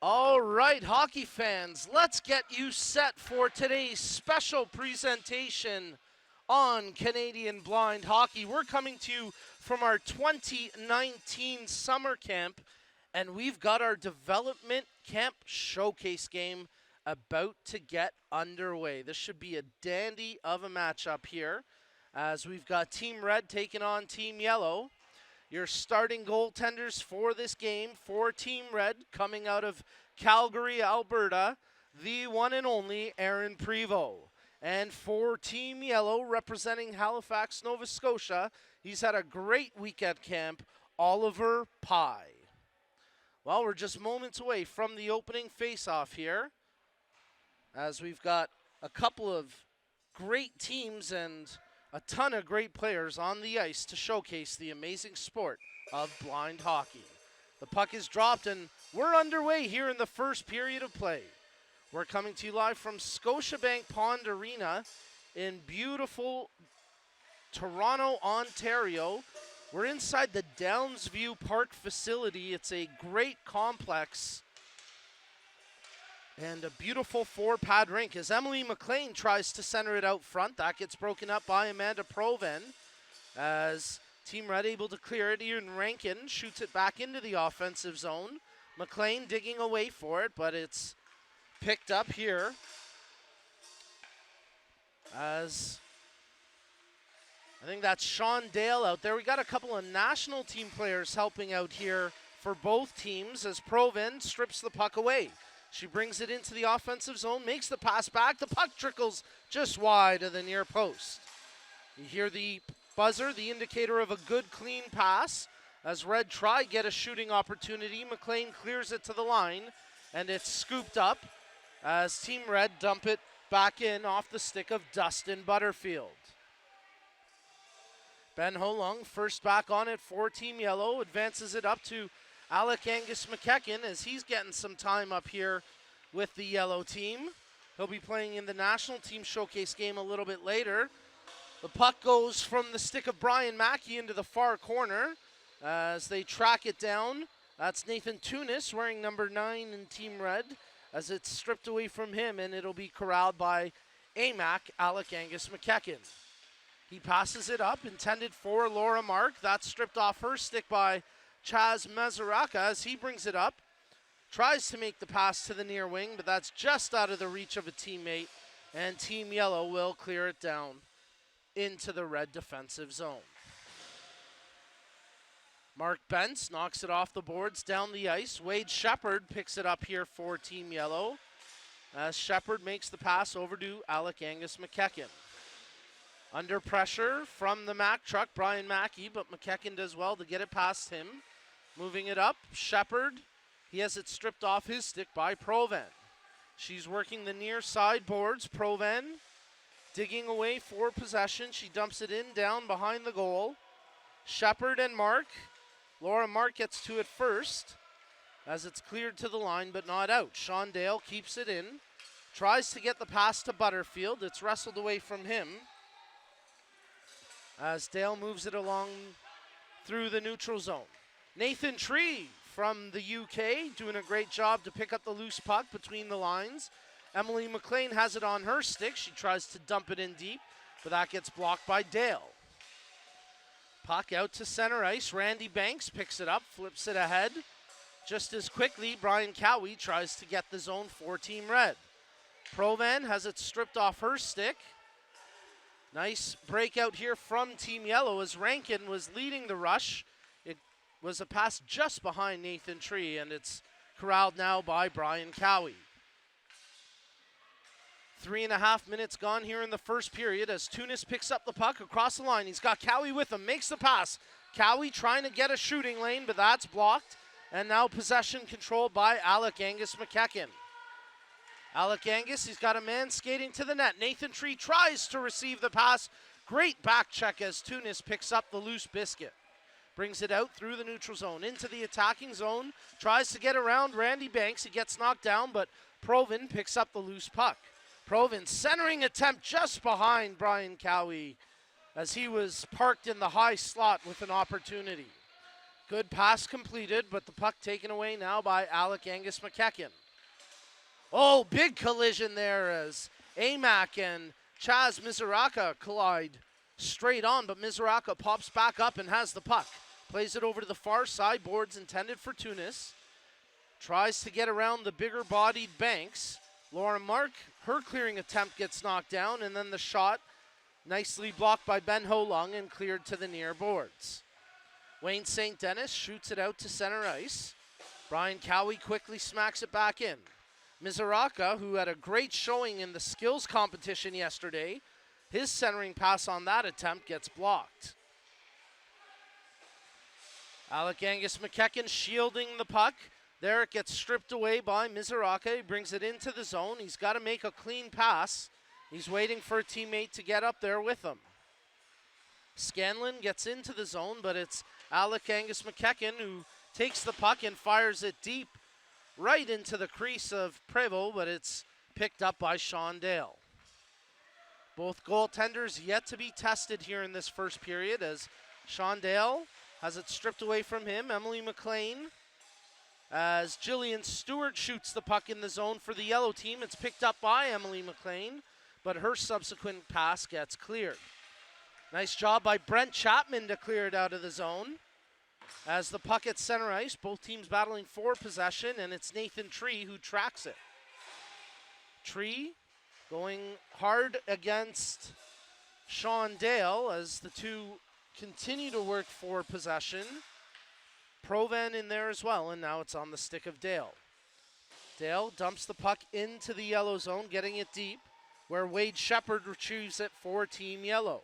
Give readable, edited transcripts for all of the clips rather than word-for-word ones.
All right, hockey fans, let's get you set for today's special presentation on Canadian Blind Hockey. We're coming to you from our 2019 summer camp, and we've got our development camp showcase game about to get underway. This should be a dandy of a matchup here, as we've got Team Red taking on Team Yellow. Your starting goaltenders for this game for Team Red, coming out of Calgary, Alberta, the one and only Aaron Prevost. And for Team Yellow, representing Halifax, Nova Scotia, he's had a great week at camp, Oliver Pye. Well, we're just moments away from the opening face-off here, as we've got a couple of great teams and a ton of great players on the ice to showcase the amazing sport of blind hockey. The puck is dropped and we're underway here in the first period of play. We're coming to you live from Scotiabank Pond Arena in beautiful Toronto, Ontario. We're inside the Downsview Park facility. It's a great complex and a beautiful four-pad rink as Emily McLean tries to center it out front. That gets broken up by Amanda Proven as Team Red able to clear it. Ian Rankin shoots it back into the offensive zone. McLean digging away for it, but it's picked up here as I think that's Sean Dale out there. We got a couple of national team players helping out here for both teams as Proven strips the puck away. She brings it into the offensive zone, makes the pass back. The puck trickles just wide of the near post. You hear the buzzer, the indicator of a good, clean pass. As Red try get a shooting opportunity, McLean clears it to the line, and it's scooped up as Team Red dump it back in off the stick of Dustin Butterfield. Ben Holung first back on it for Team Yellow, advances it up to Alec Angus McEachern as he's getting some time up here with the Yellow team. He'll be playing in the national team showcase game a little bit later. The puck goes from the stick of Brian Mackey into the far corner as they track it down. That's Nathan Tunis wearing number 9 in Team Red as it's stripped away from him, and it'll be corralled by AMAC Alec Angus McEachern. He passes it up, intended for Laura Mark. That's stripped off her stick by Chaz Mazaraka as he brings it up, tries to make the pass to the near wing, but that's just out of the reach of a teammate, and Team Yellow will clear it down into the Red defensive zone. Mark Bentz knocks it off the boards down the ice. Wade Shepard picks it up here for Team Yellow as Shepard makes the pass over to Alec Angus McEachern. Under pressure from the Mack truck, Brian Mackey, but McEachern does well to get it past him. Moving it up, Shepard, he has it stripped off his stick by Proven. She's working the near side boards. Proven digging away for possession. She dumps it in down behind the goal. Shepard and Mark. Laura Mark gets to it first as it's cleared to the line but not out. Sean Dale keeps it in. Tries to get the pass to Butterfield. It's wrestled away from him as Dale moves it along through the neutral zone. Nathan Tree from the UK doing a great job to pick up the loose puck between the lines. Emily McLean has it on her stick. She tries to dump it in deep, but that gets blocked by Dale. Puck out to center ice. Randy Banks picks it up, flips it ahead. Just as quickly, Brian Cowie tries to get the zone for Team Red. Provan has it stripped off her stick. Nice breakout here from Team Yellow as Rankin was leading the rush. It was a pass just behind Nathan Tree, and it's corralled now by Brian Cowie. 3.5 minutes gone here in the first period as Tunis picks up the puck across the line. He's got Cowie with him, makes the pass. Cowie trying to get a shooting lane, but that's blocked. And now possession controlled by Alec Angus McEachern. Alec Angus, he's got a man skating to the net. Nathan Tree tries to receive the pass. Great back check as Tunis picks up the loose biscuit. Brings it out through the neutral zone into the attacking zone. Tries to get around Randy Banks. He gets knocked down, but Proven picks up the loose puck. Proven centering attempt just behind Brian Cowie as he was parked in the high slot with an opportunity. Good pass completed, but the puck taken away now by Alec Angus McEachern. Oh, big collision there as AMAC and Chaz Mizuraka collide straight on, but Mizuraka pops back up and has the puck. Plays it over to the far side, boards intended for Tunis. Tries to get around the bigger-bodied Banks. Laura Mark, her clearing attempt gets knocked down, and then the shot nicely blocked by Ben Holung and cleared to the near boards. Wayne St. Denis shoots it out to center ice. Brian Cowie quickly smacks it back in. Mizuraka, who had a great showing in the skills competition yesterday, his centering pass on that attempt gets blocked. Alec Angus McEachern shielding the puck. There it gets stripped away by Mizuraka. He brings it into the zone. He's got to make a clean pass. He's waiting for a teammate to get up there with him. Scanlon gets into the zone, but it's Alec Angus McEachern who takes the puck and fires it deep right into the crease of Prevost, but it's picked up by Sean Dale. Both goaltenders yet to be tested here in this first period as Sean Dale has it stripped away from him. Emily McLean, as Jillian Stewart shoots the puck in the zone for the yellow team. It's picked up by Emily McLean, but her subsequent pass gets cleared. Nice job by Brent Chapman to clear it out of the zone. As the puck at center ice, both teams battling for possession, and it's Nathan Tree who tracks it. Tree going hard against Sean Dale as the two continue to work for possession. Provan in there as well, and now it's on the stick of Dale. Dale dumps the puck into the yellow zone, getting it deep, where Wade Shepard retrieves it for Team Yellow.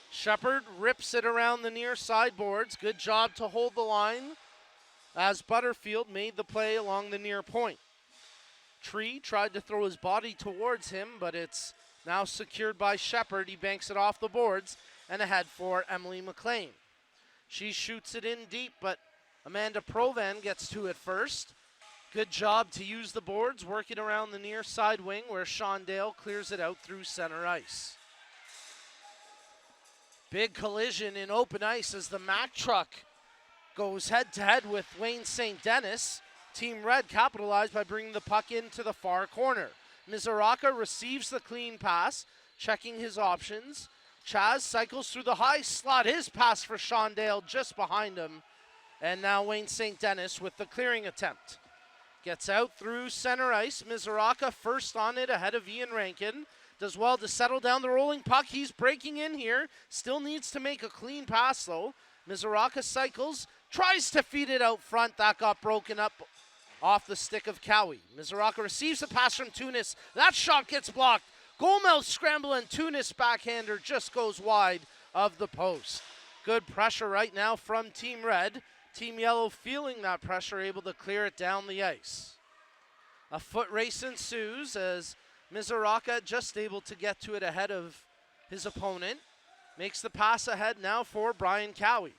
Shepard rips it around the near sideboards. Good job to hold the line as Butterfield made the play along the near point. Tree tried to throw his body towards him, but it's now secured by Shepard. He banks it off the boards and ahead for Emily McLean. She shoots it in deep, but Amanda Provan gets to it first. Good job to use the boards, working around the near side wing where Sean Dale clears it out through center ice. Big collision in open ice as the Mack truck goes head-to-head with Wayne St. Denis. Team Red capitalized by bringing the puck into the far corner. Mizuraka receives the clean pass, checking his options. Chaz cycles through the high slot. His pass for Sean Dale just behind him. And now Wayne St. Denis with the clearing attempt. Gets out through center ice. Mizuraka first on it ahead of Ian Rankin. Does well to settle down the rolling puck. He's breaking in here. Still needs to make a clean pass, though. Mizuraka cycles. Tries to feed it out front. That got broken up off the stick of Cowie. Mizuraka receives a pass from Tunis. That shot gets blocked. Goalmouth scramble and Tunis backhander just goes wide of the post. Good pressure right now from Team Red. Team Yellow feeling that pressure, able to clear it down the ice. A foot race ensues as Mizuraka just able to get to it ahead of his opponent. Makes the pass ahead now for Brian Cowie.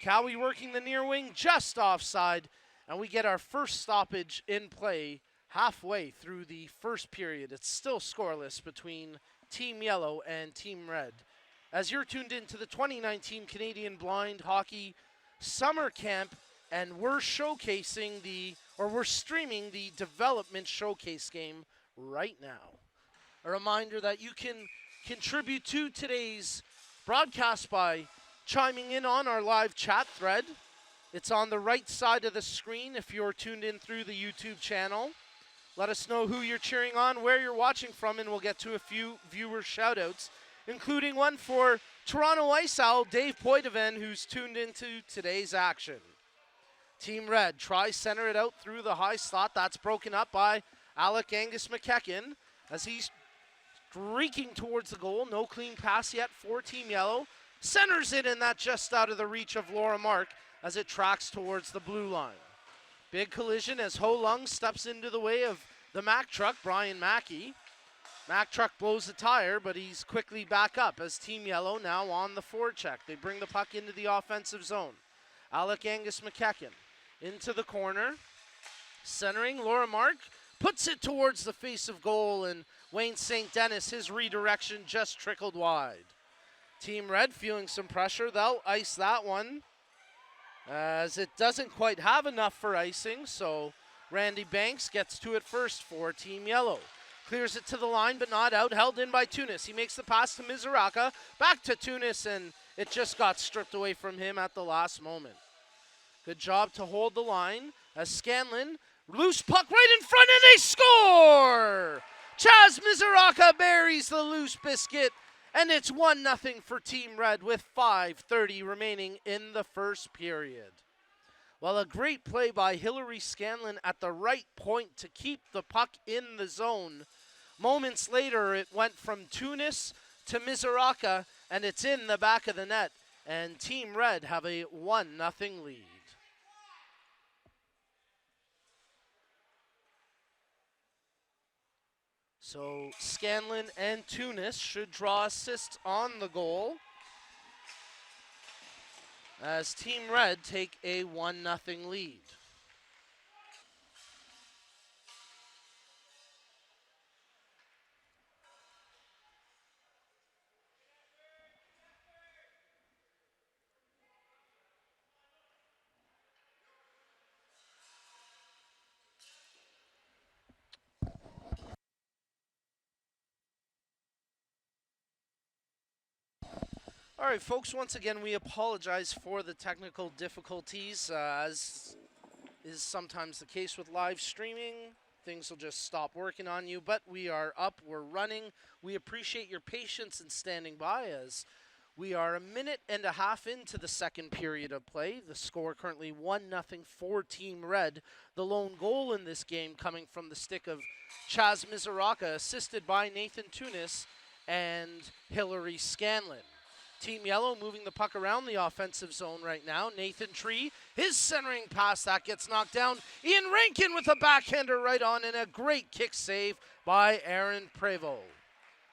Cowie working the near wing just offside, and we get our first stoppage in play halfway through the first period. It's still scoreless between Team Yellow and Team Red. As you're tuned into the 2019 Canadian Blind Hockey Summer Camp, and we're streaming the development showcase game right now. A reminder that you can contribute to today's broadcast by chiming in on our live chat thread. It's on the right side of the screen if you're tuned in through the YouTube channel. Let us know who you're cheering on, where you're watching from, and we'll get to a few viewer shout-outs, including one for Toronto Ice Owl Dave Poitevin, who's tuned into today's action. Team Red tries center it out through the high slot. That's broken up by Alec Angus McEachern as he's streaking towards the goal. No clean pass yet for Team Yellow. Centers it, and that's just out of the reach of Laura Mark as it tracks towards the blue line. Big collision as Ho Lung steps into the way of the Mack truck, Brian Mackey. Mack truck blows the tire, but he's quickly back up as Team Yellow now on the forecheck. They bring the puck into the offensive zone. Alec Angus McEachern into the corner. Centering, Laura Mark puts it towards the face of goal, and Wayne St. Denis, his redirection just trickled wide. Team Red feeling some pressure. They'll ice that one. as it doesn't quite have enough for icing, so Randy Banks gets to it first for Team Yellow. Clears it to the line, but not out. Held in by Tunis. He makes the pass to Mizuraka. Back to Tunis, and it just got stripped away from him at the last moment. Good job to hold the line as Scanlon, loose puck right in front, and they score! Chaz Mizuraka buries the loose biscuit, and it's 1-0 for Team Red with 5:30 remaining in the first period. Well, a great play by Hillary Scanlon at the right point to keep the puck in the zone. Moments later, it went from Tunis to Mizuraka, and it's in the back of the net, and Team Red have a 1-0 lead. So Scanlon and Tunis should draw assists on the goal as Team Red take a 1-0 lead. All right, folks, once again, we apologize for the technical difficulties. As is sometimes the case with live streaming, things will just stop working on you, but we are up, we're running. We appreciate your patience in standing by as we are a minute and a half into the second period of play. The score currently 1-0 for Team Red. The lone goal in this game coming from the stick of Chaz Mizuraka, assisted by Nathan Tunis and Hillary Scanlon. Team Yellow moving the puck around the offensive zone right now. Nathan Tree, his centering pass, that gets knocked down. Ian Rankin with a backhander right on, and a great kick save by Aaron Prevost.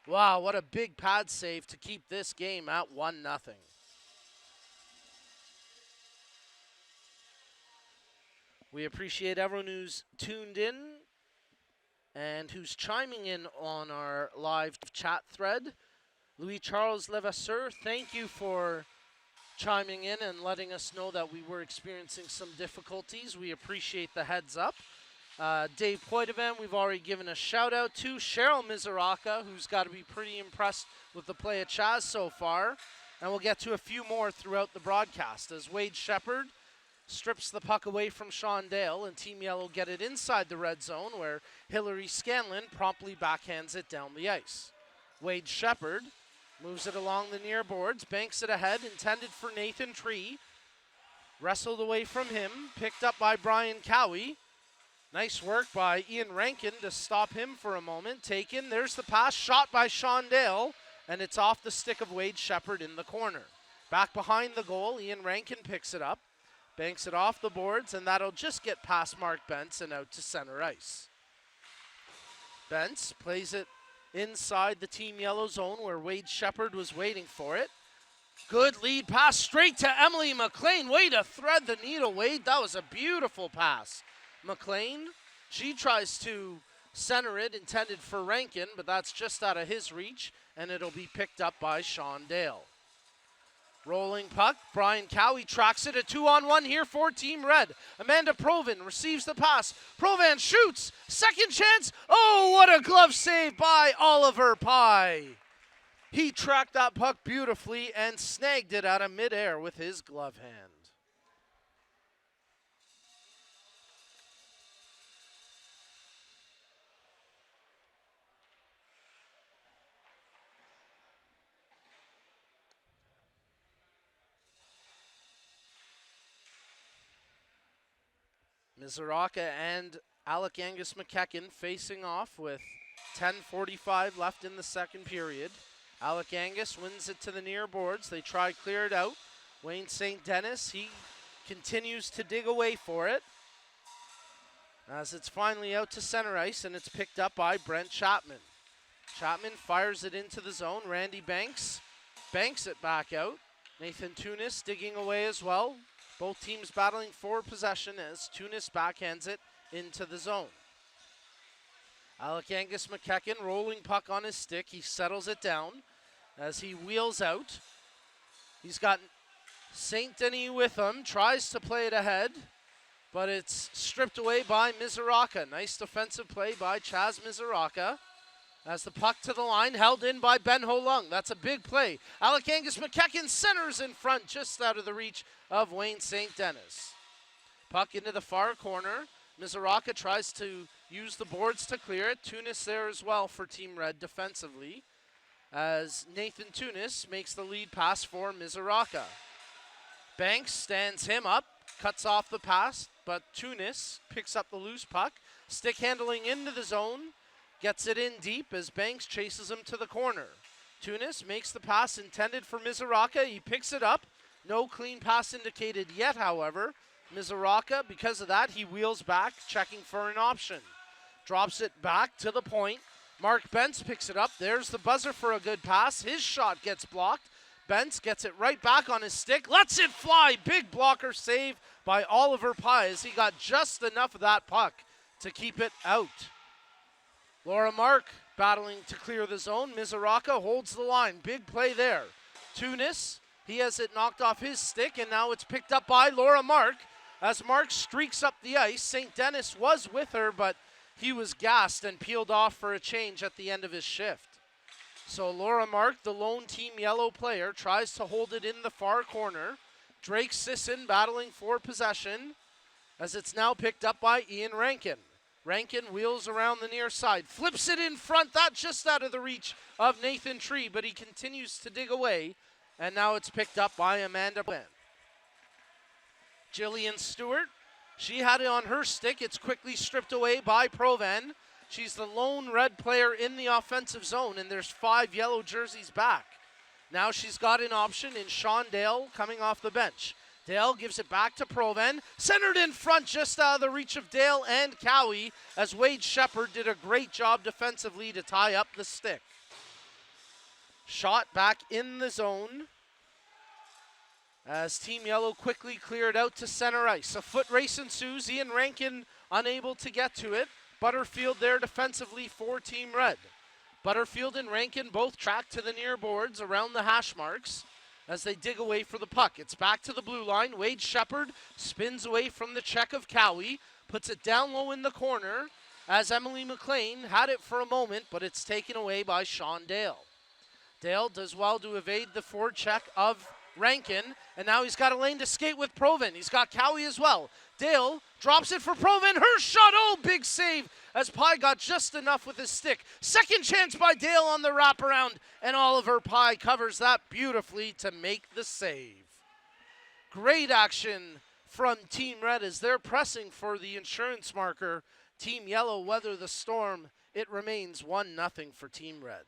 Wow, what a big pad save to keep this game at 1-0. We appreciate everyone who's tuned in and who's chiming in on our live chat thread. Louis-Charles Levasseur, thank you for chiming in and letting us know that we were experiencing some difficulties. We appreciate the heads up. Dave Poitevin, we've already given a shout out to. Cheryl Mizuraka, who's got to be pretty impressed with the play of Chaz so far. And we'll get to a few more throughout the broadcast as Wade Shepard strips the puck away from Sean Dale, and Team Yellow get it inside the red zone where Hillary Scanlon promptly backhands it down the ice. Wade Shepard moves it along the near boards, banks it ahead, intended for Nathan Tree. Wrestled away from him, picked up by Brian Cowie. Nice work by Ian Rankin to stop him for a moment. Taken, there's the pass, shot by Sean Dale, and it's off the stick of Wade Shepard in the corner. Back behind the goal, Ian Rankin picks it up, banks it off the boards, and that'll just get past Mark Bentz and out to center ice. Bentz plays it inside the Team Yellow zone where Wade Shepard was waiting for it. Good lead pass straight to Emily McLean. Way to thread the needle, Wade. That was a beautiful pass. McLean, she tries to center it, intended for Rankin, but that's just out of his reach, and it'll be picked up by Sean Dale. Rolling puck, Brian Cowie tracks it, a 2-on-1 here for Team Red. Amanda Provan receives the pass. Provan shoots, second chance. Oh, what a glove save by Oliver Pye. He tracked that puck beautifully and snagged it out of midair with his glove hand. Mizuraka and Alec Angus McEachern facing off with 10:45 left in the second period. Alec Angus wins it to the near boards. They try clear it out. Wayne St. Dennis, he continues to dig away for it as it's finally out to center ice, and it's picked up by Brent Chapman. Chapman fires it into the zone. Randy Banks banks it back out. Nathan Tunis digging away as well. Both teams battling for possession as Tunis backhands it into the zone. Alec Angus McEachern rolling puck on his stick. He settles it down as he wheels out. He's got St. Denis with him, tries to play it ahead, but it's stripped away by Mizoraka. Nice defensive play by Chaz Mizoraka. As the puck to the line, held in by Ben Ho Lung. That's a big play. Alec Angus McEachern centers in front, just out of the reach of Wayne St. Denis. Puck into the far corner. Mizoraka tries to use the boards to clear it. Tunis there as well for Team Red defensively, as Nathan Tunis makes the lead pass for Mizoraka. Banks stands him up, cuts off the pass, but Tunis picks up the loose puck. Stick handling into the zone, gets it in deep as Banks chases him to the corner. Tunis makes the pass intended for Mizoraka. He picks it up. No clean pass indicated yet, however. Mizoraka, because of that, he wheels back, checking for an option. Drops it back to the point. Mark Bentz picks it up. There's the buzzer for a good pass. His shot gets blocked. Bentz gets it right back on his stick. Lets it fly. Big blocker save by Oliver Pies. He got just enough of that puck to keep it out. Laura Mark battling to clear the zone. Mizoraka holds the line. Big play there. Tunis, he has it knocked off his stick, and now it's picked up by Laura Mark. As Mark streaks up the ice, St. Denis was with her, but he was gassed and peeled off for a change at the end of his shift. So Laura Mark, the lone Team Yellow player, tries to hold it in the far corner. Drake Sisson battling for possession, as it's now picked up by Ian Rankin. Rankin wheels around the near side, flips it in front. That's just out of the reach of Nathan Tree, but he continues to dig away, and now it's picked up by Amanda Bland. Jillian Stewart, she had it on her stick. It's quickly stripped away by Provan. She's the lone red player in the offensive zone, and there's 5 yellow jerseys back. Now she's got an option in Sean Dale coming off the bench. Dale gives it back to Provan. Centered in front, just out of the reach of Dale and Cowie, as Wade Shepard did a great job defensively to tie up the stick. Shot back in the zone, as Team Yellow quickly cleared out to center ice. A foot race ensues. Ian Rankin unable to get to it. Butterfield there defensively for Team Red. Butterfield and Rankin both track to the near boards around the hash marks as they dig away for the puck. It's back to the blue line. Wade Shepard spins away from the check of Cowie, puts it down low in the corner as Emily McLean had it for a moment, but it's taken away by Sean Dale. Dale does well to evade the forward check of Rankin, and now he's got a lane to skate with Provan. He's got Cowie as well. Dale drops it for Provan. Her shot, oh, big save as Pye got just enough with his stick. Second chance by Dale on the wraparound, and Oliver Pye covers that beautifully to make the save. Great action from Team Red as they're pressing for the insurance marker. Team Yellow weather the storm. It remains 1-0 for Team Red.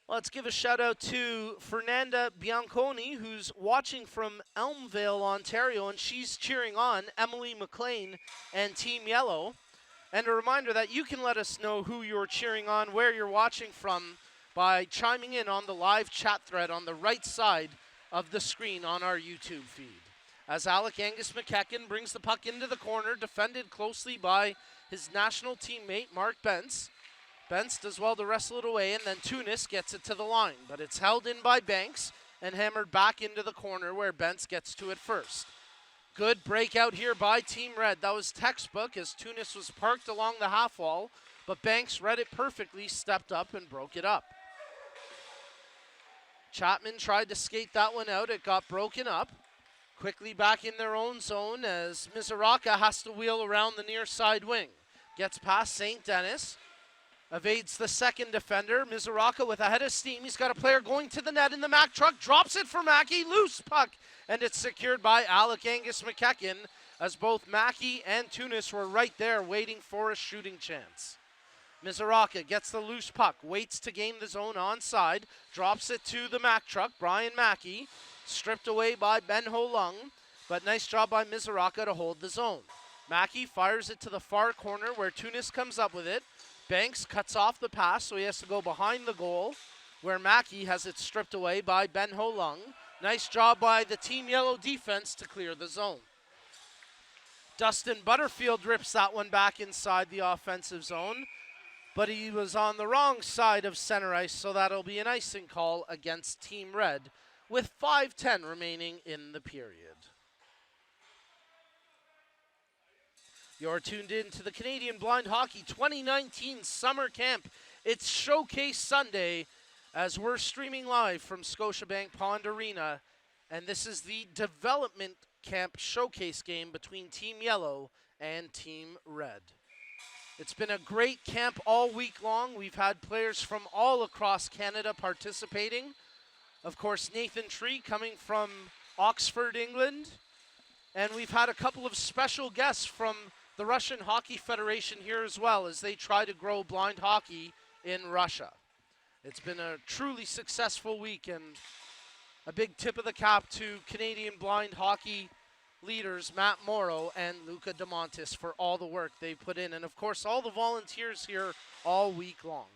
Let's give a shout out to Fernanda Bianconi, who's watching from Elmvale, Ontario, and she's cheering on Emily McLean and Team Yellow. And a reminder that you can let us know who you're cheering on, where you're watching from, by chiming in on the live chat thread on the right side of the screen on our YouTube feed. As Alec Angus McEachern brings the puck into the corner, defended closely by his national teammate, Mark Bentz. Bentz does well to wrestle it away, and then Tunis gets it to the line. But it's held in by Banks and hammered back into the corner where Bentz gets to it first. Good breakout here by Team Red. That was textbook as Tunis was parked along the half wall, but Banks read it perfectly, stepped up, and broke it up. Chapman tried to skate that one out. It got broken up. Quickly back in their own zone as Mizoraka has to wheel around the near side wing. Gets past St. Denis. Evades the second defender. Mizoraka with a head of steam. He's got a player going to the net in the Mack truck. Drops it for Mackey. Loose puck. And it's secured by Alec Angus McEachern as both Mackey and Tunis were right there waiting for a shooting chance. Mizoraka gets the loose puck. Waits to gain the zone onside. Drops it to the Mack truck. Brian Mackey. Stripped away by Ben Ho Lung. But nice job by Mizoraka to hold the zone. Mackey fires it to the far corner where Tunis comes up with it. Banks cuts off the pass, so he has to go behind the goal, where Mackey has it stripped away by Ben Ho Lung. Nice job by the Team Yellow defense to clear the zone. Dustin Butterfield rips that one back inside the offensive zone. but he was on the wrong side of center ice, so that'll be an icing call against Team Red with 5:10 remaining in the period. You're tuned in to the Canadian Blind Hockey 2019 Summer Camp. It's Showcase Sunday as we're streaming live from Scotiabank Pond Arena, and this is the Development Camp Showcase game between Team Yellow and Team Red. It's been a great camp all week long. We've had players from all across Canada participating. Of course, Nathan Tree coming from Oxford, England. And we've had a couple of special guests from the Russian Hockey Federation here as well as they try to grow blind hockey in Russia. It's been a truly successful week, and a big tip of the cap to Canadian blind hockey leaders Matt Morrow and Luca DeMontis for all the work they put in, and of course all the volunteers here all week long.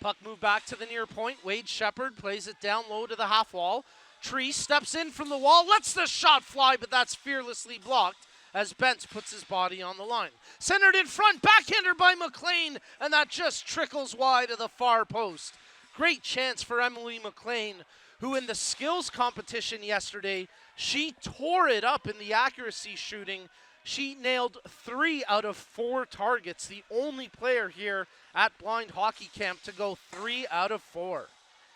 Puck moved back to the near point. Wade Shepard plays it down low to the half wall. Tree steps in from the wall, lets the shot fly, but that's fearlessly blocked as Bentz puts his body on the line. Centered in front, backhander by McLean, and that just trickles wide of the far post. Great chance for Emily McLean, who in the skills competition yesterday, she tore it up in the accuracy shooting. She nailed 3 out of 4 targets, the only player here at Blind Hockey Camp to go 3 out of 4.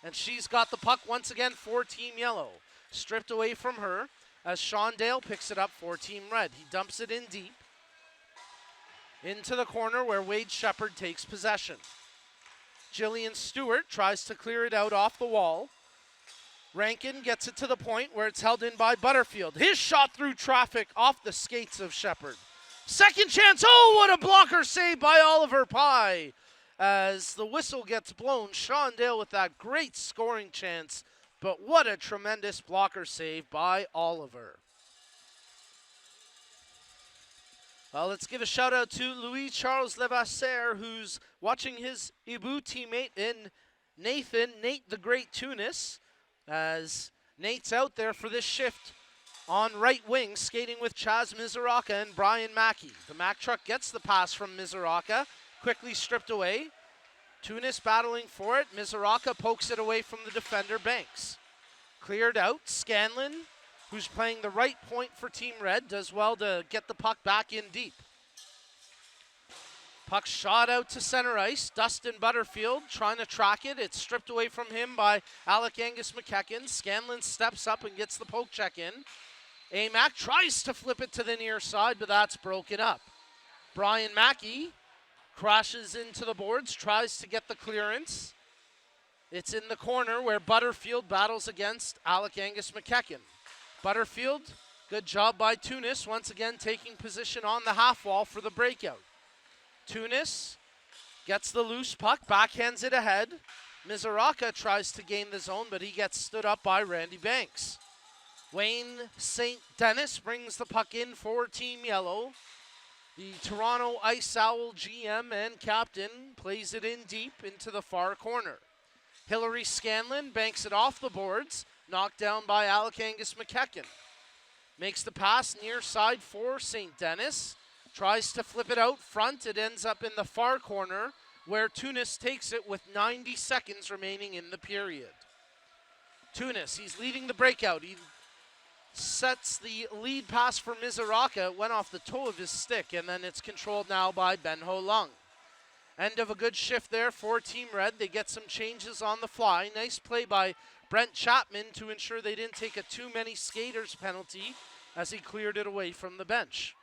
And she's got the puck once again for Team Yellow. Stripped away from her as Sean Dale picks it up for Team Red. He dumps it in deep into the corner where Wade Shepard takes possession. Jillian Stewart tries to clear it out off the wall. Rankin gets it to the point where it's held in by Butterfield. His shot through traffic off the skates of Shepard. Second chance. Oh, what a blocker save by Oliver Pye. As the whistle gets blown, Sean Dale with that great scoring chance, but what a tremendous blocker save by Oliver. Well, let's give a shout out to Louis-Charles Levasseur, who's watching his Ibu teammate in Nate the Great Tunis, as Nate's out there for this shift on right wing, skating with Chaz Mizuraka and Brian Mackey. The Mack truck gets the pass from Mizuraka, quickly stripped away. Tunis battling for it. Mizuraka pokes it away from the defender, Banks. Cleared out. Scanlon, who's playing the right point for Team Red, does well to get the puck back in deep. Puck shot out to center ice. Dustin Butterfield trying to track it. It's stripped away from him by Alec Angus McEachern. Scanlon steps up and gets the poke check in. Amac tries to flip it to the near side, but that's broken up. Brian Mackey crashes into the boards, tries to get the clearance. It's in the corner where Butterfield battles against Alec Angus McEachern. Butterfield, good job by Tunis, once again taking position on the half wall for the breakout. Tunis gets the loose puck, backhands it ahead. Mizuraka tries to gain the zone, but he gets stood up by Randy Banks. Wayne St. Dennis brings the puck in for Team Yellow. The Toronto Ice Owl GM and captain plays it in deep into the far corner. Hillary Scanlon banks it off the boards, knocked down by Alec Angus McEachern. Makes the pass near side for St. Dennis. Tries to flip it out front. It ends up in the far corner where Tunis takes it with 90 seconds remaining in the period. Tunis, he's leading the breakout. He sets the lead pass for Mizuraka. It went off the toe of his stick, and then it's controlled now by Ben Ho Lung. End of a good shift there for Team Red. They get some changes on the fly. Nice play by Brent Chapman to ensure they didn't take a too many skaters penalty as he cleared it away from the bench.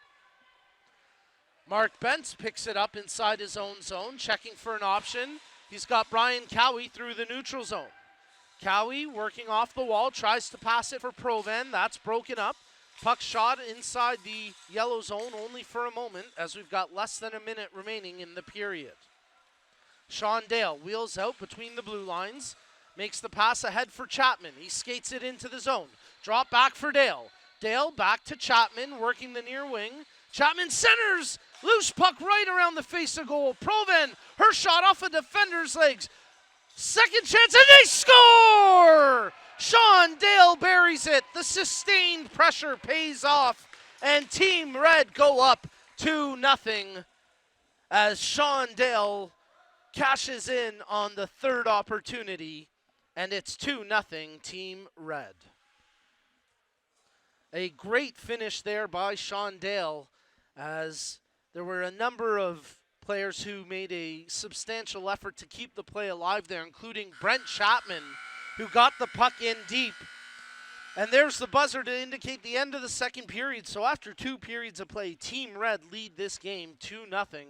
Mark Bentz picks it up inside his own zone, checking for an option. He's got Brian Cowie through the neutral zone. Cowie working off the wall, tries to pass it for Provan. That's broken up. Puck shot inside the yellow zone only for a moment as we've got less than a minute remaining in the period. Sean Dale wheels out between the blue lines, makes the pass ahead for Chapman. He skates it into the zone. Drop back for Dale. Dale back to Chapman, working the near wing. Chapman centers, loose puck right around the face of goal. Provan, her shot off a defender's legs. Second chance, and they score! Sean Dale buries it. The sustained pressure pays off, and Team Red go up 2-0 as Sean Dale cashes in on the third opportunity, and it's 2-0 Team Red. A great finish there by Sean Dale, as there were a number of players who made a substantial effort to keep the play alive there, including Brent Chapman, who got the puck in deep. And there's the buzzer to indicate the end of the second period. So after 2 periods of play, Team Red lead this game 2-0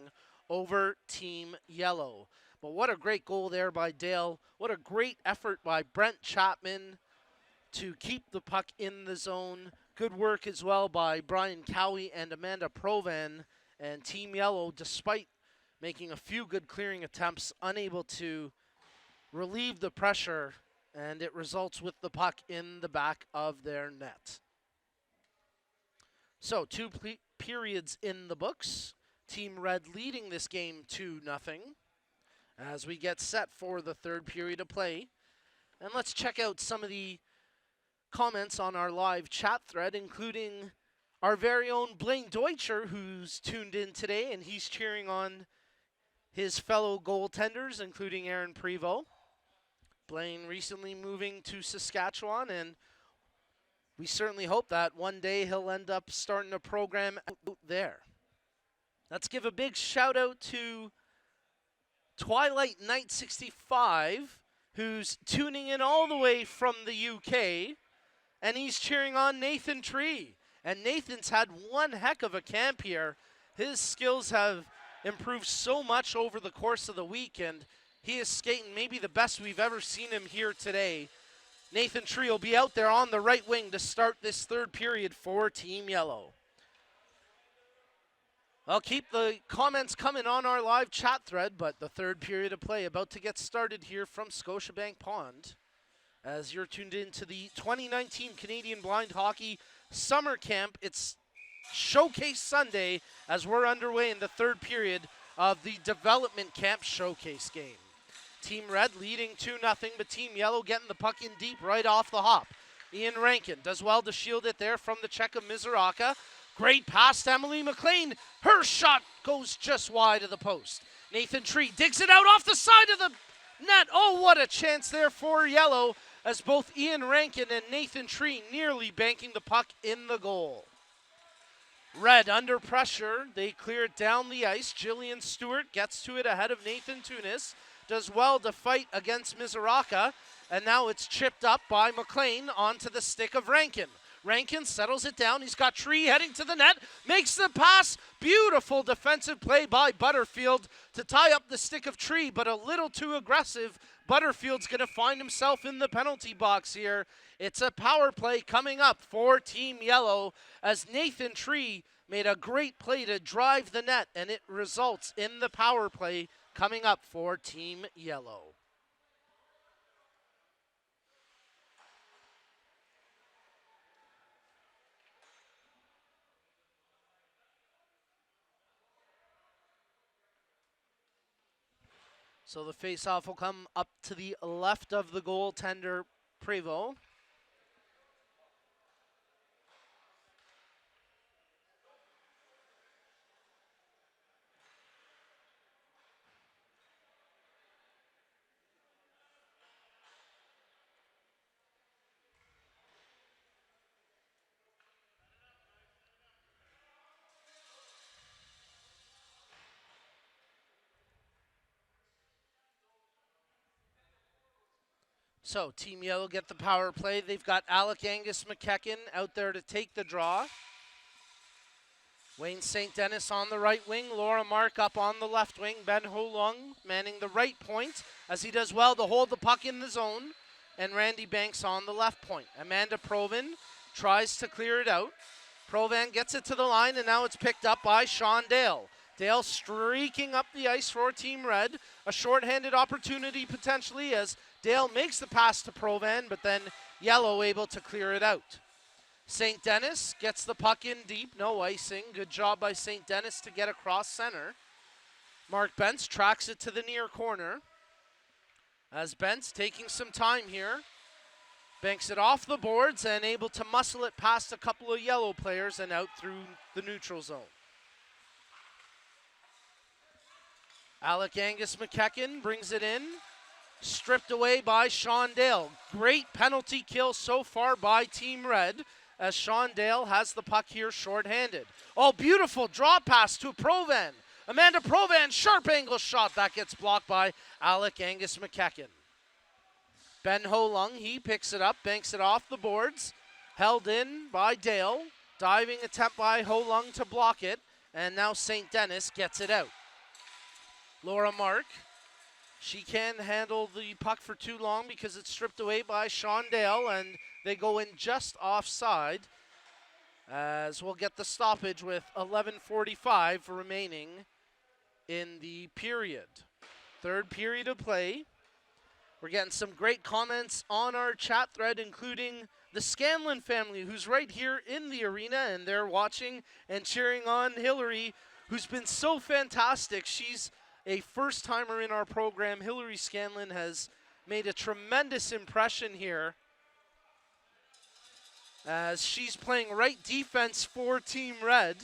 over Team Yellow. But what a great goal there by Dale. What a great effort by Brent Chapman to keep the puck in the zone. Good work as well by Brian Cowie and Amanda Provan. And Team Yellow, despite making a few good clearing attempts, unable to relieve the pressure, and it results with the puck in the back of their net. So 2 periods in the books. Team Red leading this game 2-0 as we get set for the third period of play. And let's check out some of the comments on our live chat thread, including our very own Blaine Deutscher, who's tuned in today, and he's cheering on his fellow goaltenders, including Aaron Prevost. Blaine recently moving to Saskatchewan, and we certainly hope that one day he'll end up starting a program out there. Let's give a big shout out to Twilight Night 65, who's tuning in all the way from the UK, and he's cheering on Nathan Tree. And Nathan's had one heck of a camp here. His skills have improved so much over the course of the week, and he is skating maybe the best we've ever seen him here today. Nathan Tree will be out there on the right wing to start this third period for Team Yellow. I'll keep the comments coming on our live chat thread, but the third period of play about to get started here from Scotiabank Pond, as you're tuned in to the 2019 Canadian Blind Hockey Summer Camp. It's Showcase Sunday as we're underway in the third period of the Development Camp Showcase game. Team Red leading 2-0, but Team Yellow getting the puck in deep right off the hop. Ian Rankin does well to shield it there from the check of Mizuraka. Great pass to Emily McLean. Her shot goes just wide of the post. Nathan Tree digs it out off the side of the net. Oh, what a chance there for Yellow, as both Ian Rankin and Nathan Tree nearly banking the puck in the goal. Red under pressure. They clear it down the ice. Jillian Stewart gets to it ahead of Nathan Tunis. Does well to fight against Mizuraka. And now it's chipped up by McLean onto the stick of Rankin. Rankin settles it down. He's got Tree heading to the net. Makes the pass. Beautiful defensive play by Butterfield to tie up the stick of Tree, but a little too aggressive. Butterfield's going to find himself in the penalty box here. It's a power play coming up for Team Yellow, as Nathan Tree made a great play to drive the net, and it results in the power play coming up for Team Yellow. So the faceoff will come up to the left of the goaltender, Prevost. So Team Yellow get the power play. They've got Alec Angus McKecken out there to take the draw. Wayne St. Dennis on the right wing. Laura Mark up on the left wing. Ben Ho Lung manning the right point as he does well to hold the puck in the zone. And Randy Banks on the left point. Amanda Provan tries to clear it out. Provan gets it to the line, and now it's picked up by Sean Dale. Dale streaking up the ice for Team Red. A shorthanded opportunity potentially as Dale makes the pass to Provan, but then Yellow able to clear it out. St. Dennis gets the puck in deep, no icing. Good job by St. Dennis to get across center. Mark Bentz tracks it to the near corner. As Bentz taking some time here. Banks it off the boards and able to muscle it past a couple of Yellow players and out through the neutral zone. Alec Angus McKecken brings it in. Stripped away by Sean Dale. Great penalty kill so far by Team Red as Sean Dale has the puck here shorthanded. Oh, beautiful draw pass to Provan. Amanda Provan, sharp angle shot. That gets blocked by Alec Angus McKecken. Ben Holung, he picks it up, banks it off the boards. Held in by Dale. Diving attempt by Holung to block it. And now St. Denis gets it out. Laura Mark. She can't handle the puck for too long because it's stripped away by Sean Dale, and they go in just offside as we'll get the stoppage with 11:45 remaining in the period. Third period of play. We're getting some great comments on our chat thread, including the Scanlon family, who's right here in the arena, and they're watching and cheering on Hillary, who's been so fantastic. She's a first-timer in our program. Hillary Scanlon has made a tremendous impression here as she's playing right defense for Team Red.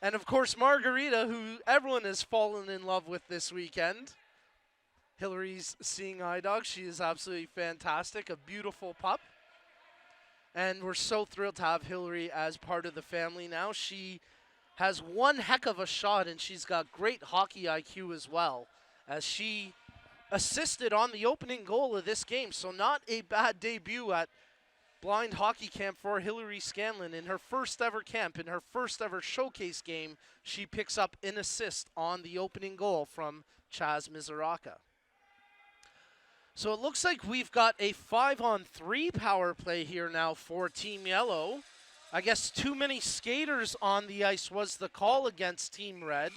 And of course, Margarita, who everyone has fallen in love with this weekend. Hillary's seeing eye dog. She is absolutely fantastic, a beautiful pup. And we're so thrilled to have Hillary as part of the family now. She has one heck of a shot, and she's got great hockey IQ as well, as she assisted on the opening goal of this game. So not a bad debut at blind hockey camp for Hillary Scanlon. In her first ever camp, in her first ever showcase game, she picks up an assist on the opening goal from Chaz Mizuraka. So it looks like we've got a 5-on-3 power play here now for Team Yellow. I guess too many skaters on the ice was the call against Team Red.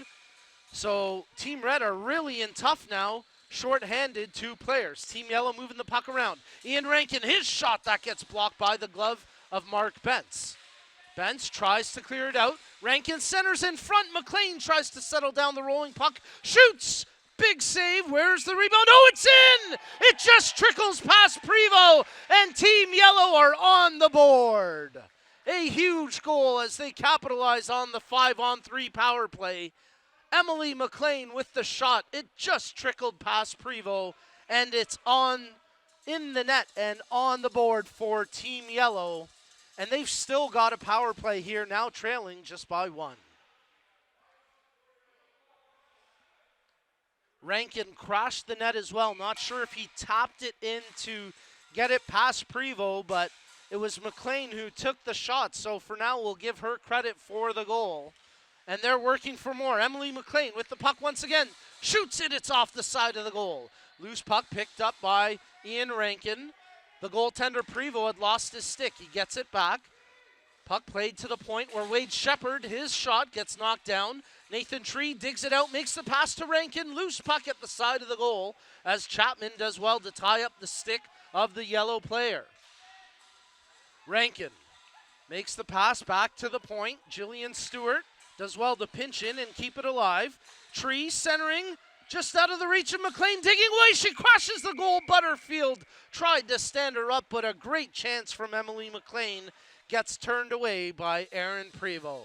So Team Red are really in tough now, short-handed 2 players. Team Yellow moving the puck around. Ian Rankin, his shot, that gets blocked by the glove of Mark Bentz. Bentz tries to clear it out. Rankin centers in front. McLean tries to settle down the rolling puck. Shoots! Big save. Where's the rebound? Oh, it's in! It just trickles past Prevost, and Team Yellow are on the board. A huge goal as they capitalize on the 5-on-3 power play. Emily McLean with the shot. It just trickled past Prevost, and it's in the net and on the board for Team Yellow. And they've still got a power play here, now trailing just by 1. Rankin crashed the net as well. Not sure if he tapped it in to get it past Prevost, but it was McLean who took the shot. So for now, we'll give her credit for the goal. And they're working for more. Emily McLean with the puck once again. Shoots it. It's off the side of the goal. Loose puck picked up by Ian Rankin. The goaltender Prevost had lost his stick. He gets it back. Puck played to the point where Wade Shepard, his shot gets knocked down. Nathan Tree digs it out, makes the pass to Rankin. Loose puck at the side of the goal as Chapman does well to tie up the stick of the yellow player. Rankin makes the pass back to the point. Jillian Stewart does well to pinch in and keep it alive. Tree centering just out of the reach of McLean, digging away. She crashes the goal. Butterfield tried to stand her up, but a great chance from Emily McLean gets turned away by Aaron Prevost.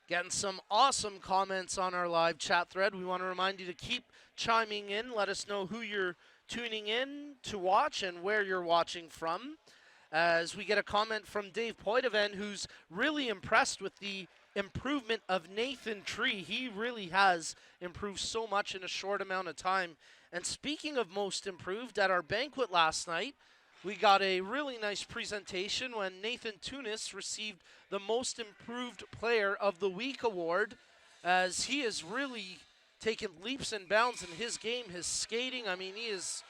Getting some awesome comments on our live chat thread. We want to remind you to keep chiming in. Let us know who you're tuning in to watch and where you're watching from. As we get a comment from Dave Poitevin, who's really impressed with the improvement of Nathan Tree. He really has improved so much in a short amount of time. And speaking of most improved, at our banquet last night, we got a really nice presentation when Nathan Tunis received the Most Improved Player of the Week award, as he has really taken leaps and bounds in his game, his skating. I mean, he is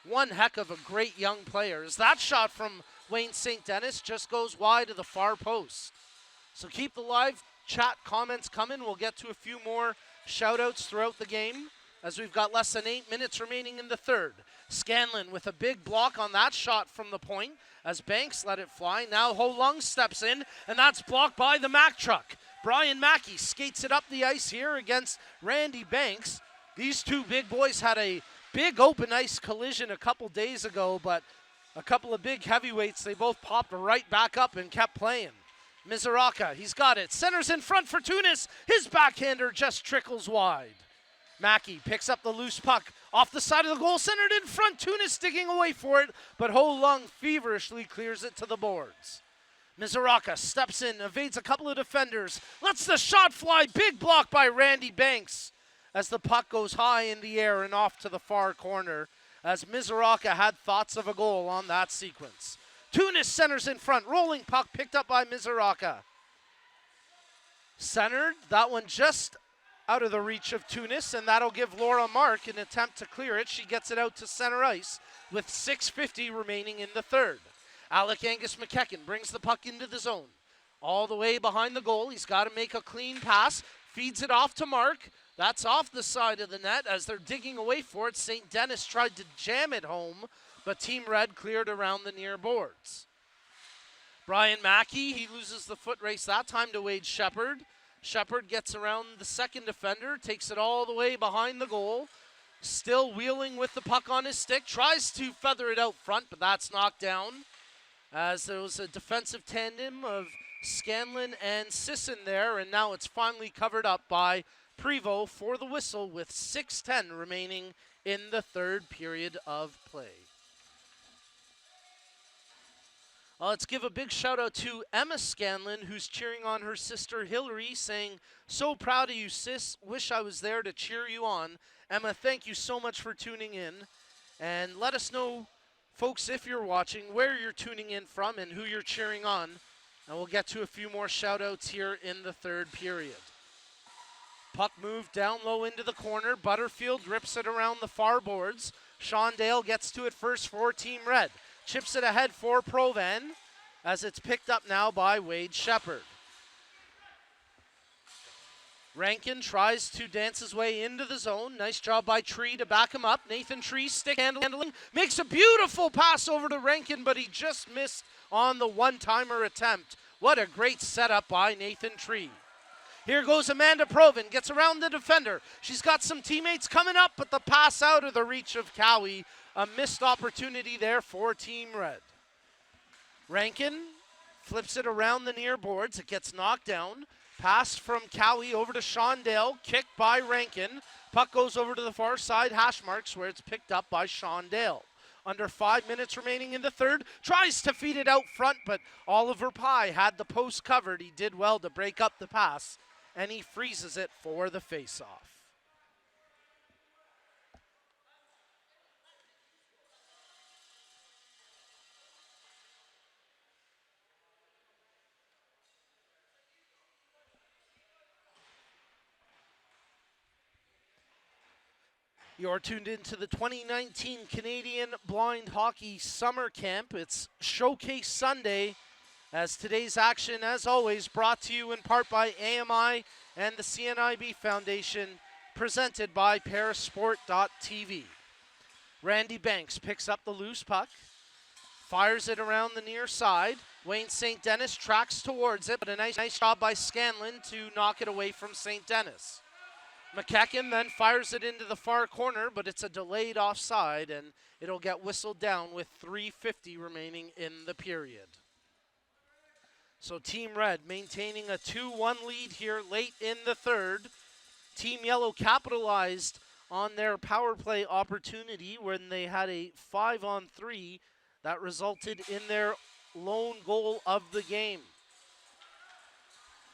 one heck of a great young player. As that shot from Wayne St. Denis just goes wide of the far post. So keep the live chat comments coming. We'll get to a few more shout-outs throughout the game as we've got less than 8 minutes remaining in the third. Scanlon with a big block on that shot from the point as Banks let it fly. Now Ho Lung steps in, and that's blocked by the Mack truck. Brian Mackey skates it up the ice here against Randy Banks. These two big boys had a big open ice collision a couple days ago, but a couple of big heavyweights, they both popped right back up and kept playing. Mizuraka, he's got it. Centers in front for Tunis. His backhander just trickles wide. Mackey picks up the loose puck off the side of the goal, centered in front. Tunis digging away for it, but Ho Lung feverishly clears it to the boards. Mizuraka steps in, evades a couple of defenders, lets the shot fly. Big block by Randy Banks as the puck goes high in the air and off to the far corner, as Mizuraka had thoughts of a goal on that sequence. Tunis centers in front, rolling puck picked up by Mizuraka. Centered, that one just out of the reach of Tunis, and that'll give Laura Mark an attempt to clear it. She gets it out to center ice with 6:50 remaining in the third. Alec Angus McKechnie brings the puck into the zone. All the way behind the goal, he's got to make a clean pass, feeds it off to Mark. That's off the side of the net as they're digging away for it. St. Denis tried to jam it home, but Team Red cleared around the near boards. Brian Mackey, he loses the foot race that time to Wade Shepard. Shepard gets around the second defender, takes it all the way behind the goal. Still wheeling with the puck on his stick, tries to feather it out front, but that's knocked down. As there was a defensive tandem of Scanlon and Sisson there, and now it's finally covered up by Prevost for the whistle with 6:10 remaining in the third period of play. Let's give a big shout out to Emma Scanlon, who's cheering on her sister Hillary, saying, "So proud of you, sis. Wish I was there to cheer you on." Emma, thank you so much for tuning in. And let us know, folks, if you're watching, where you're tuning in from and who you're cheering on. And we'll get to a few more shout outs here in the third period. Puck moved down low into the corner. Butterfield rips it around the far boards. Sean Dale gets to it first for Team Red. Chips it ahead for Provan as it's picked up now by Wade Shepard. Rankin tries to dance his way into the zone. Nice job by Tree to back him up. Nathan Tree stick handling. Makes a beautiful pass over to Rankin, but he just missed on the one-timer attempt. What a great setup by Nathan Tree. Here goes Amanda Provan, gets around the defender. She's got some teammates coming up, but the pass out of the reach of Cowie. A missed opportunity there for Team Red. Rankin flips it around the near boards. It gets knocked down. Pass from Cowie over to Sean Dale. Kicked by Rankin. Puck goes over to the far side hash marks where it's picked up by Sean Dale. Under 5 minutes remaining in the third. Tries to feed it out front, but Oliver Pye had the post covered. He did well to break up the pass, and he freezes it for the faceoff. You're tuned into the 2019 Canadian Blind Hockey Summer Camp. It's Showcase Sunday, as today's action, as always, brought to you in part by AMI and the CNIB Foundation, presented by ParaSport TV. Randy Banks picks up the loose puck, fires it around the near side. Wayne St. Denis tracks towards it, but a nice job by Scanlon to knock it away from St. Denis. McKechnie then fires it into the far corner, but it's a delayed offside, and it'll get whistled down with 3:50 remaining in the period. So Team Red maintaining a 2-1 lead here late in the third. Team Yellow capitalized on their power play opportunity when they had a 5-on-3 that resulted in their lone goal of the game.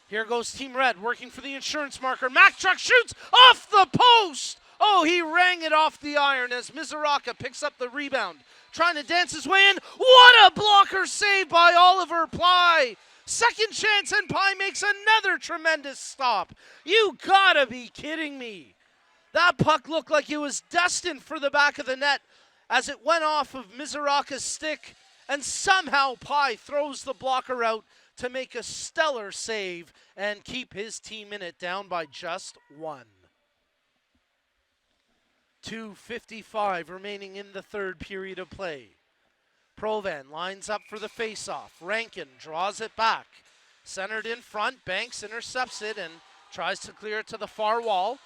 Here goes Team Red working for the insurance marker. Mack Truck shoots off the post. Oh, he rang it off the iron as Mizuraka picks up the rebound. Trying to dance his way in. What a blocker save by Oliver Pye. Second chance, and Pye makes another tremendous stop. You gotta be kidding me. That puck looked like it was destined for the back of the net as it went off of Mizuraka's stick, and somehow Pye throws the blocker out to make a stellar save and keep his team in it, down by just one. 2:55 remaining in the third period of play. Provan lines up for the faceoff. Rankin draws it back. Centered in front, Banks intercepts it and tries to clear it to the far wall.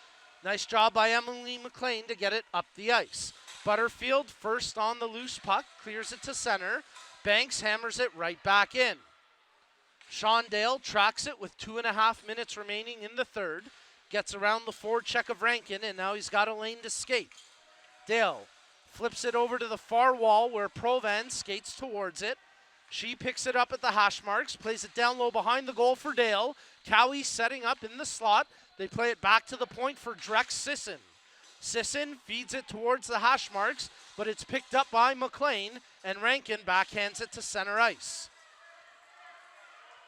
Nice job by Emily McLean to get it up the ice. Butterfield first on the loose puck, clears it to center. Banks hammers it right back in. Sean Dale tracks it with 2.5 minutes remaining in the third. Gets around the forecheck of Rankin, and now he's got a lane to skate. Dale flips it over to the far wall where Provan skates towards it. She picks it up at the hash marks, plays it down low behind the goal for Dale. Cowie setting up in the slot. They play it back to the point for Drex Sisson. Sisson feeds it towards the hash marks, but it's picked up by McLean, and Rankin backhands it to center ice.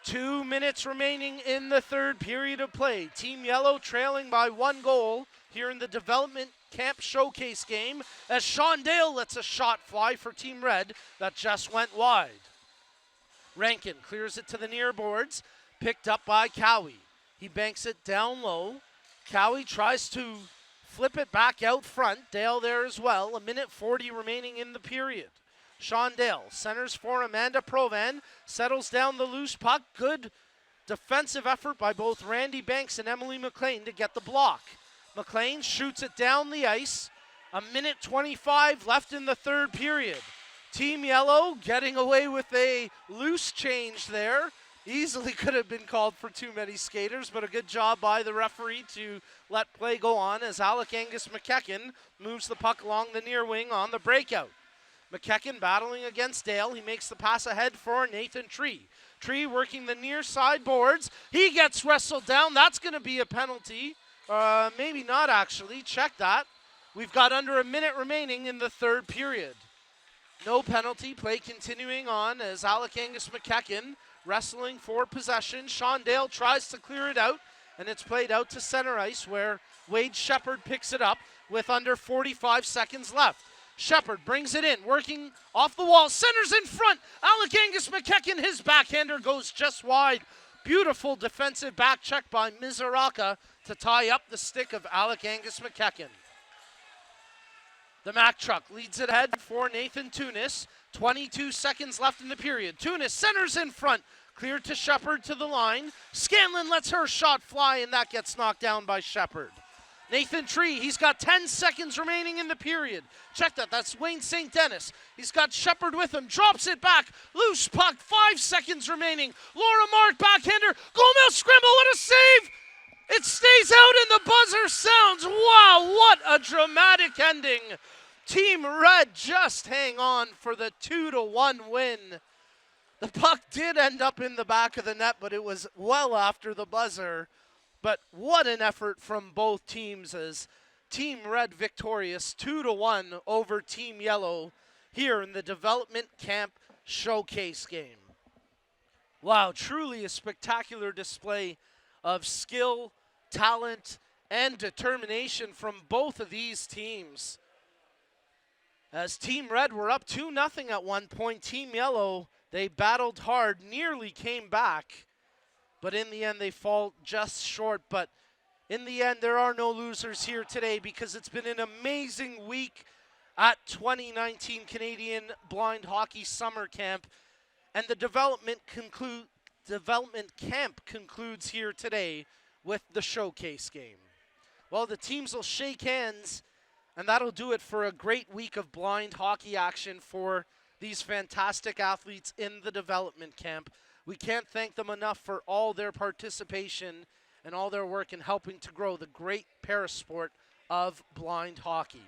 2 minutes remaining in the third period of play. Team Yellow trailing by 1 goal here in the development camp showcase game as Sean Dale lets a shot fly for Team Red that just went wide. Rankin clears it to the near boards, picked up by Cowie. He banks it down low. Cowie tries to flip it back out front. Dale there as well. 1:40 remaining in the period. Sean Dale centers for Amanda Provan, settles down the loose puck. Good defensive effort by both Randy Banks and Emily McLean to get the block. McLean shoots it down the ice. 1:25 left in the third period. Team Yellow getting away with a loose change there. Easily could have been called for too many skaters, but a good job by the referee to let play go on as Alec Angus McEachen moves the puck along the near wing on the breakout. McEachen battling against Dale. He makes the pass ahead for Nathan Tree. Tree working the near side boards. He gets wrestled down. That's going to be a penalty. Maybe not, actually. Check that. We've got under a minute remaining in the third period. No penalty. Play continuing on as Alec Angus McEachen wrestling for possession. Sean Dale tries to clear it out, and it's played out to center ice where Wade Shepard picks it up with under 45 seconds left. Shepard brings it in, working off the wall, centers in front. Alec Angus McEachen, his backhander goes just wide. Beautiful defensive back check by Mizuraka to tie up the stick of Alec Angus McEachen. The Mack truck leads it ahead for Nathan Tunis. 22 seconds left in the period. Tunis centers in front, cleared to Shepard to the line. Scanlon lets her shot fly, and that gets knocked down by Shepard. Nathan Tree, he's got 10 seconds remaining in the period. Check that, that's Wayne St. Dennis. He's got Shepard with him, drops it back, loose puck, 5 seconds remaining. Laura Mark, backhander, goalmill scramble, what a save! It stays out and the buzzer sounds. Wow, what a dramatic ending. Team Red just hang on for the 2-1 win. The puck did end up in the back of the net, but it was well after the buzzer. But what an effort from both teams as Team Red victorious 2-1 over Team Yellow here in the development camp showcase game. Wow, truly a spectacular display of skill, talent, and determination from both of these teams. As Team Red were up 2-0 at one point, Team Yellow, they battled hard, nearly came back. But in the end, they fall just short. But in the end, there are no losers here today because it's been an amazing week at 2019 Canadian Blind Hockey Summer Camp. And the development camp concludes here today with the showcase game. Well, the teams will shake hands, and that'll do it for a great week of blind hockey action for these fantastic athletes in the development camp. We can't thank them enough for all their participation and all their work in helping to grow the great parasport of blind hockey.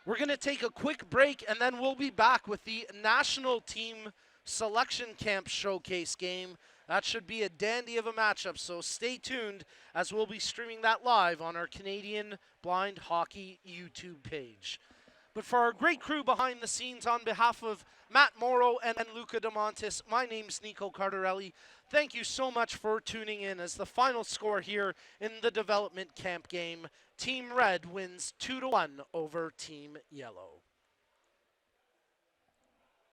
We're going to take a quick break, and then we'll be back with the national team selection camp showcase game. That should be a dandy of a matchup, so stay tuned as we'll be streaming that live on our Canadian Blind Hockey YouTube page. But for our great crew behind the scenes, on behalf of Matt Morrow and Luca DeMontis, my name's Nico Cardarelli. Thank you so much for tuning in as the final score here in the development camp game. Team Red wins 2-1 over Team Yellow.